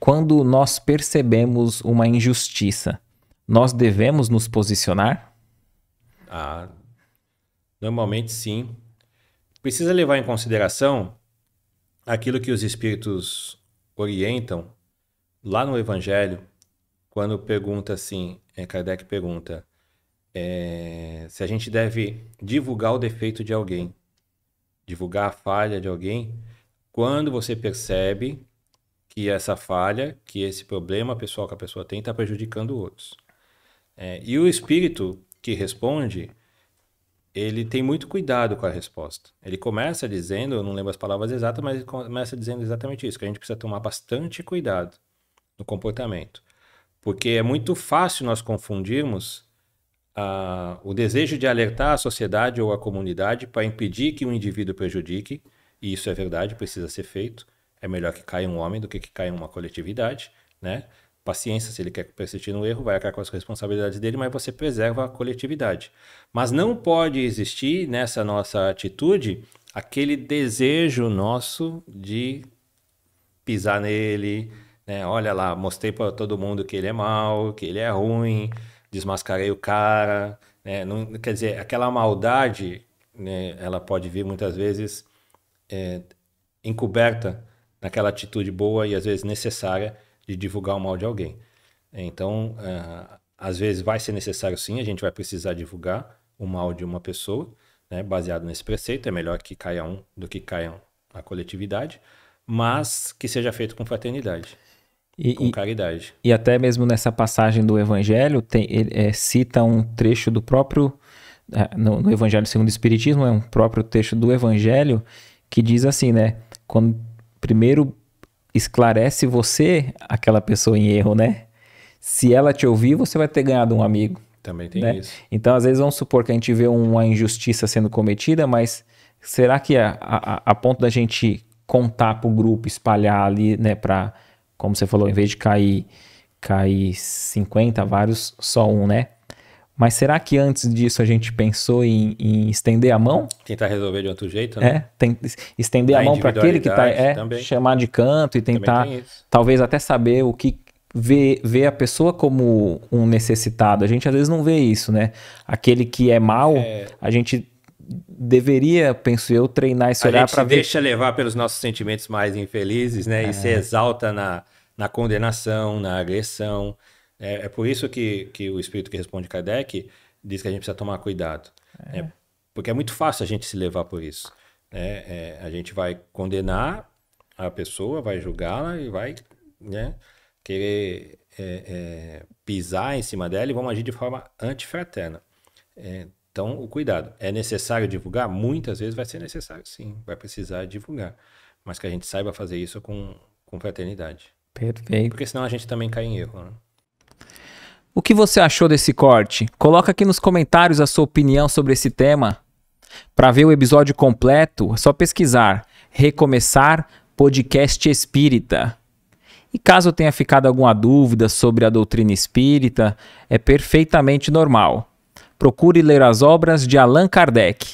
quando nós percebemos uma injustiça, nós devemos nos posicionar? Normalmente sim. Precisa levar em consideração aquilo que os espíritos orientam lá no Evangelho, quando pergunta assim, Kardec pergunta se a gente deve divulgar o defeito de alguém, divulgar a falha de alguém, quando você percebe que essa falha, que esse problema pessoal que a pessoa tem está prejudicando outros. E o espírito que responde, ele tem muito cuidado com a resposta. Ele começa dizendo, eu não lembro as palavras exatas, mas ele começa dizendo exatamente isso, que a gente precisa tomar bastante cuidado no comportamento. Porque é muito fácil nós confundirmos o desejo de alertar a sociedade ou a comunidade para impedir que um indivíduo prejudique, e isso é verdade, precisa ser feito. É melhor que caia um homem do que caia uma coletividade, né? Paciência, se ele quer persistir no erro, vai arcar com as responsabilidades dele, mas você preserva a coletividade. Mas não pode existir nessa nossa atitude aquele desejo nosso de pisar nele, né? Olha lá, mostrei para todo mundo que ele é mau, que ele é ruim, desmascarei o cara, né? Não, quer dizer, aquela maldade, né, ela pode vir muitas vezes encoberta naquela atitude boa e às vezes necessária de divulgar o mal de alguém. Então, às vezes vai ser necessário sim, a gente vai precisar divulgar o mal de uma pessoa, né, baseado nesse preceito, é melhor que caia um do que caia a coletividade, mas que seja feito com fraternidade, com caridade. E até mesmo nessa passagem do Evangelho, cita um trecho do próprio, no Evangelho segundo o Espiritismo, é um próprio trecho do Evangelho que diz assim, né, quando primeiro esclarece você, aquela pessoa em erro, né? Se ela te ouvir, você vai ter ganhado um amigo. Também tem isso. Então, às vezes, vamos supor que a gente vê uma injustiça sendo cometida, mas será que a ponto da gente contar para o grupo, espalhar ali, né? Para, como você falou, em vez de cair 50, vários, só um, né? Mas será que antes disso a gente pensou em estender a mão? Tentar resolver de outro jeito, né? Estender a mão para aquele que está chamar de canto e tentar, talvez até saber o que ver a pessoa como um necessitado. A gente às vezes não vê isso, né? Aquele que é mau, a gente deveria, penso eu, treinar esse olhar para ver. A gente se deixa levar pelos nossos sentimentos mais infelizes, né? E se exalta na condenação, na agressão. É por isso que o espírito que responde Kardec diz que a gente precisa tomar cuidado. Porque é muito fácil a gente se levar por isso. A gente vai condenar a pessoa, vai julgá-la e vai, né, querer pisar em cima dela e vamos agir de forma antifraterna. Então, o cuidado. É necessário divulgar? Muitas vezes vai ser necessário, sim. Vai precisar divulgar. Mas que a gente saiba fazer isso com fraternidade. Perfeito. Porque senão a gente também cai em erro, né? O que você achou desse corte? Coloca aqui nos comentários a sua opinião sobre esse tema. Para ver o episódio completo, é só pesquisar Recomeçar Podcast Espírita. E caso tenha ficado alguma dúvida sobre a doutrina espírita, é perfeitamente normal. Procure ler as obras de Allan Kardec.